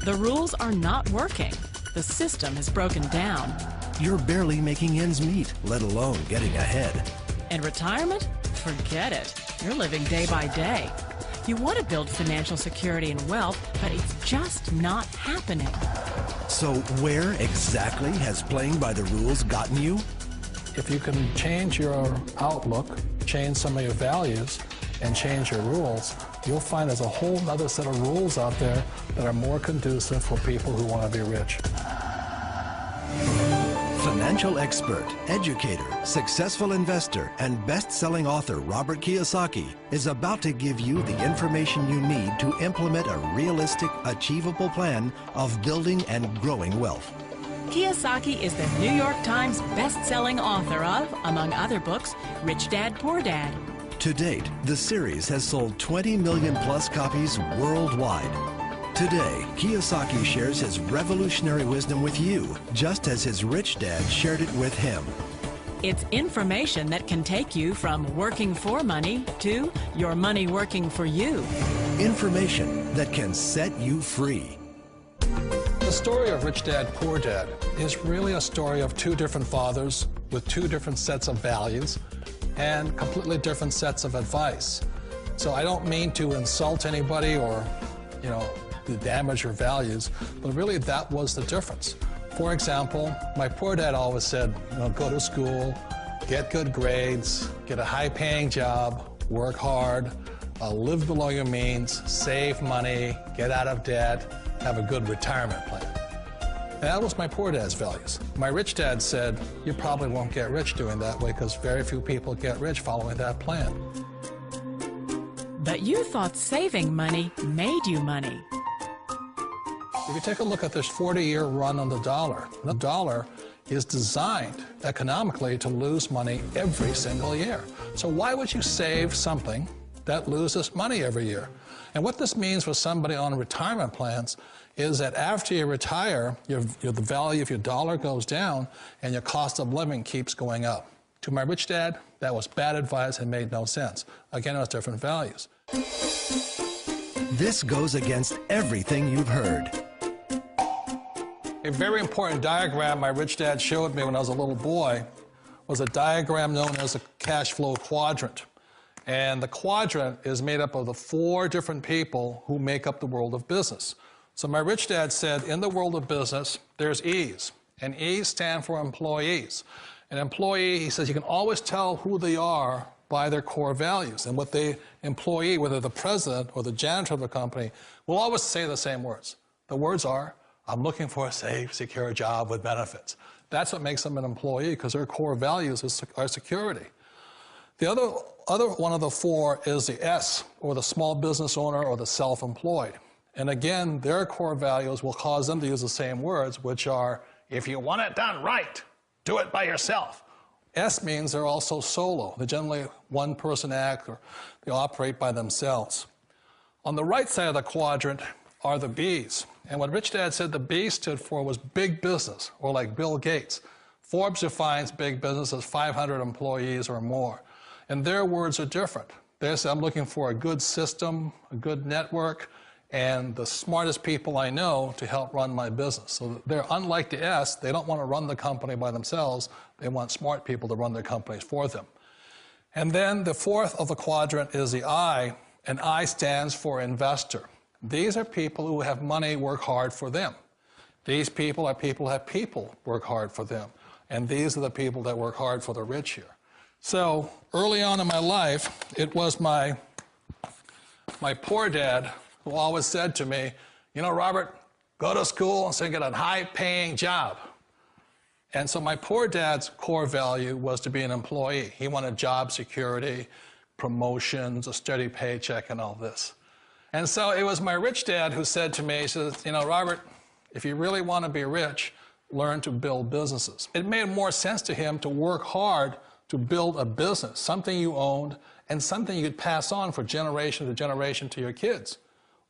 The rules are not working. The system is broken down. You're barely making ends meet, let alone getting ahead. And retirement? Forget it. You're living day by day. You want to build financial security and wealth, but it's just not happening. So where exactly has playing by the rules gotten you? If you can change your outlook, change some of your values, and change your rules, you'll find there's a whole other set of rules out there that are more conducive for people who want to be rich. Financial expert, educator, successful investor, and best-selling author Robert Kiyosaki is about to give you the information you need to implement a realistic, achievable plan of building and growing wealth. Kiyosaki is the New York Times best-selling author of, among other books, Rich Dad, Poor Dad. To date, the series has sold 20 million plus copies worldwide. Today, Kiyosaki shares his revolutionary wisdom with you, just as his rich dad shared it with him. It's information that can take you from working for money to your money working for you. Information that can set you free. The story of Rich Dad, Poor Dad is really a story of two different fathers with two different sets of values and completely different sets of advice. So I don't mean to insult anybody or, to damage your values, but really that was the difference. For example, my poor dad always said, go to school, get good grades, get a high-paying job, work hard, live below your means, save money, get out of debt, have a good retirement plan. And that was my poor dad's values. My rich dad said, you probably won't get rich doing that way because very few people get rich following that plan. But you thought saving money made you money. If you take a look at this 40-year run on the dollar is designed economically to lose money every single year. So why would you save something that loses money every year? And what this means for somebody on retirement plans is that after you retire, the value of your dollar goes down and your cost of living keeps going up. To my rich dad, that was bad advice and made no sense. Again, it was different values. This goes against everything you've heard. A very important diagram my rich dad showed me when I was a little boy was a diagram known as a cash flow quadrant. And the quadrant is made up of the 4 different people who make up the world of business. So my rich dad said, in the world of business, there's E's. And E's stand for employees. An employee, he says, you can always tell who they are by their core values. And what the employee, whether the president or the janitor of the company, will always say the same words. The words are, I'm looking for a safe, secure job with benefits. That's what makes them an employee, because their core values are security. The other one of the 4 is the S, or the small business owner or the self-employed. And again, their core values will cause them to use the same words, which are, if you want it done right, do it by yourself. S means they're also solo. They're generally one-person act, or they operate by themselves. On the right side of the quadrant are the B's. And what Rich Dad said the B stood for was big business, or like Bill Gates. Forbes defines big business as 500 employees or more. And their words are different. They say, I'm looking for a good system, a good network, and the smartest people I know to help run my business. So they're unlike the S. They don't want to run the company by themselves. They want smart people to run their companies for them. And then the 4th of the quadrant is the I, and I stands for investor. These are people who have money work hard for them. These people are people who have people work hard for them. And these are the people that work hard for the rich here. So early on in my life, it was my poor dad who always said to me, Robert, go to school and so get a high-paying job. And so my poor dad's core value was to be an employee. He wanted job security, promotions, a steady paycheck, and all this. And so it was my rich dad who said to me, he says, Robert, if you really want to be rich, learn to build businesses. It made more sense to him to work hard to build a business, something you owned, and something you could pass on for generation to generation to your kids.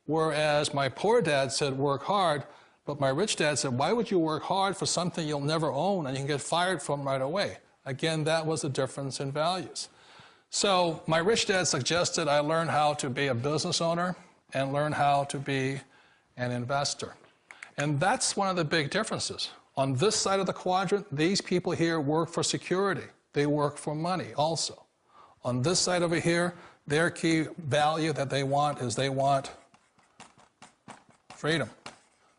Whereas my poor dad said, work hard, but my rich dad said, why would you work hard for something you'll never own and you can get fired from right away? Again, that was the difference in values. So my rich dad suggested I learn how to be a business owner and learn how to be an investor. And that's one of the big differences. On this side of the quadrant, these people here work for security. They work for money also. On this side over here, their key value that they want is they want freedom.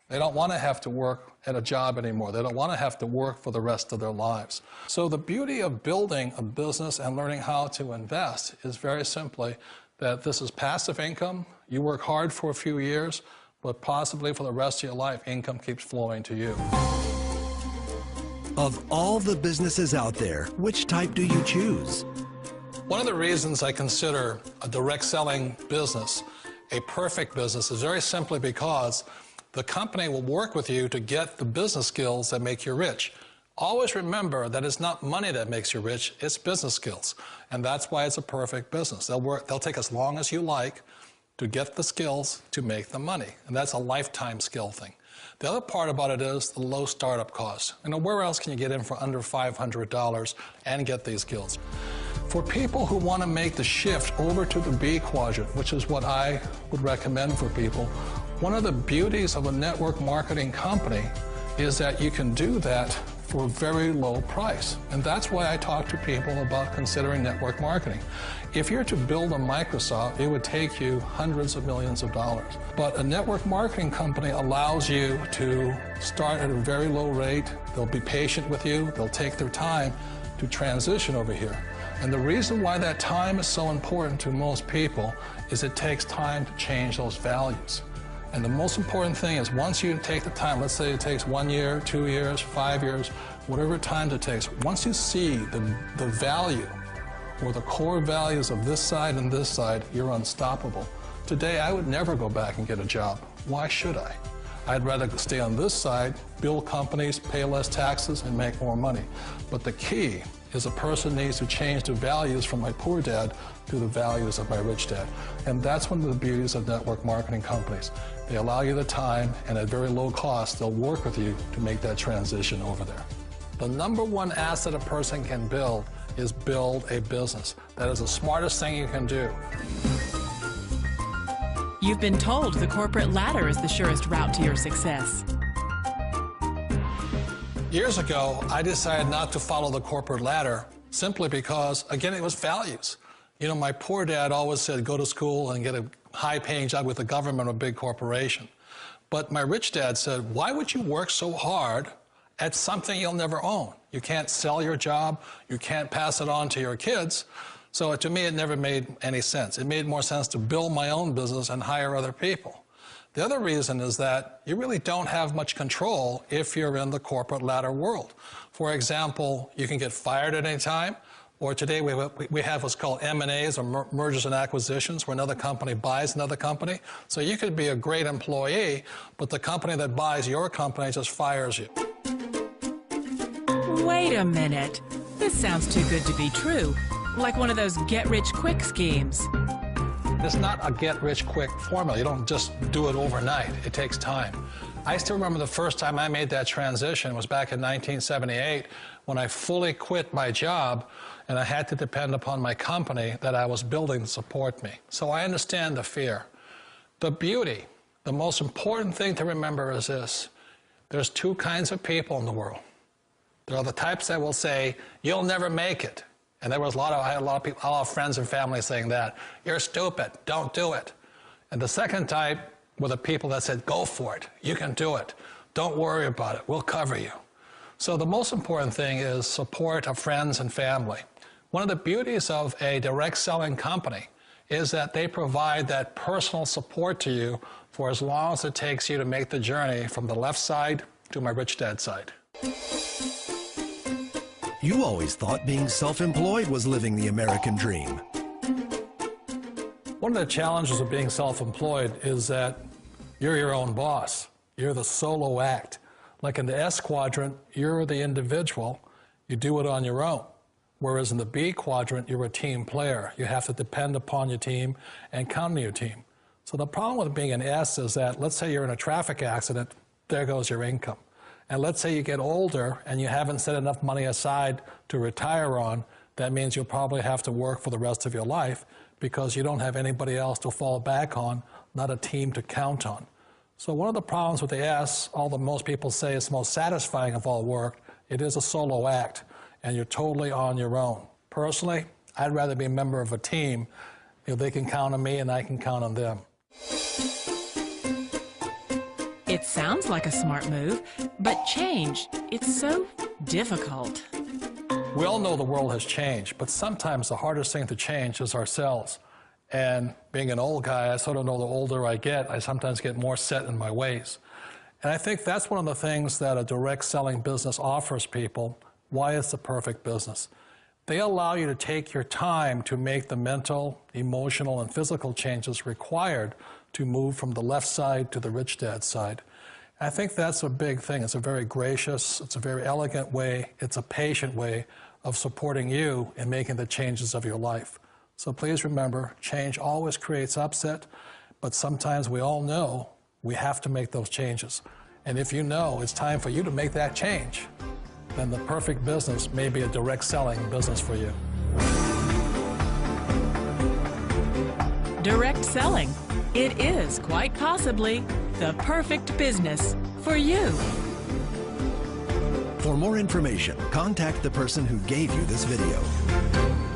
They don't want to have to work at a job anymore. They don't want to have to work for the rest of their lives. So the beauty of building a business and learning how to invest is very simply that this is passive income. You work hard for a few years, but possibly for the rest of your life, income keeps flowing to you. Of all the businesses out there, which type do you choose? One of the reasons I consider a direct selling business a perfect business is very simply because the company will work with you to get the business skills that make you rich. Always remember that it's not money that makes you rich, it's business skills. And that's why it's a perfect business. They'll take as long as you like to get the skills to make the money. And that's a lifetime skill thing. The other part about it is the low startup cost. You know, where else can you get in for under $500 and get these skills? For people who want to make the shift over to the B quadrant, which is what I would recommend for people, one of the beauties of a network marketing company is that you can do that for a very low price. And that's why I talk to people about considering network marketing. If you're to build a Microsoft, it would take you hundreds of millions of dollars. But a network marketing company allows you to start at a very low rate. They'll be patient with you. They'll take their time to transition over here. And the reason why that time is so important to most people is it takes time to change those values. And the most important thing is once you take the time, let's say it takes 1 year, 2 years, 5 years, whatever time it takes, once you see the value or the core values of this side and this side, you're unstoppable. Today, I would never go back and get a job. Why should I? I'd rather stay on this side, build companies, pay less taxes, and make more money. But the key is a person needs to change the values from my poor dad to the values of my rich dad. And that's one of the beauties of network marketing companies. They allow you the time, and at very low cost, they'll work with you to make that transition over there. The number one asset a person can build is build a business. That is the smartest thing you can do. You've been told the corporate ladder is the surest route to your success. Years ago, I decided not to follow the corporate ladder simply because, again, it was values. You know, my poor dad always said, go to school and get a high-paying job with the government or a big corporation. But my rich dad said, why would you work so hard at something you'll never own? You can't sell your job. You can't pass it on to your kids. So to me, it never made any sense. It made more sense to build my own business and hire other people. The other reason is that you really don't have much control if you're in the corporate ladder world. For example, you can get fired at any time, or today we have what's called M&As, or mergers and acquisitions, where another company buys another company. So you could be a great employee, but the company that buys your company just fires you. Wait a minute. This sounds too good to be true. Like one of those get-rich-quick schemes. It's not a get-rich-quick formula. You don't just do it overnight. It takes time. I still remember the first time I made that transition was back in 1978 when I fully quit my job and I had to depend upon my company that I was building to support me. So I understand the fear. The beauty, the most important thing to remember is this. There's two kinds of people in the world. There are the types that will say, you'll never make it. And I had a lot of people, a lot of friends and family saying that. You're stupid, don't do it. And the second type were the people that said, go for it, you can do it. Don't worry about it, we'll cover you. So the most important thing is support of friends and family. One of the beauties of a direct selling company is that they provide that personal support to you for as long as it takes you to make the journey from the left side to my rich dad side. You always thought being self-employed was living the American dream. One of the challenges of being self-employed is that you're your own boss. You're the solo act. Like in the S quadrant, you're the individual. You do it on your own. Whereas in the B quadrant, you're a team player. You have to depend upon your team and count on your team. So the problem with being an S is that, let's say you're in a traffic accident, there goes your income. And let's say you get older and you haven't set enough money aside to retire on, that means you'll probably have to work for the rest of your life because you don't have anybody else to fall back on, not a team to count on. So one of the problems with the S, although most people say it's the most satisfying of all work, it is a solo act, and you're totally on your own. Personally, I'd rather be a member of a team. You know, they can count on me and I can count on them. It sounds like a smart move, but change, it's so difficult. We all know the world has changed, but sometimes the hardest thing to change is ourselves. And being an old guy, I sort of know the older I get, I sometimes get more set in my ways. And I think that's one of the things that a direct selling business offers people, why it's the perfect business. They allow you to take your time to make the mental, emotional, and physical changes required to move from the left side to the rich dad side. And I think that's a big thing. It's a very gracious, it's a very elegant way, it's a patient way of supporting you in making the changes of your life. So please remember, change always creates upset, but sometimes we all know we have to make those changes. And if you know it's time for you to make that change, then the perfect business may be a direct selling business for you. Direct selling. It is quite possibly the perfect business for you. For more information, contact the person who gave you this video.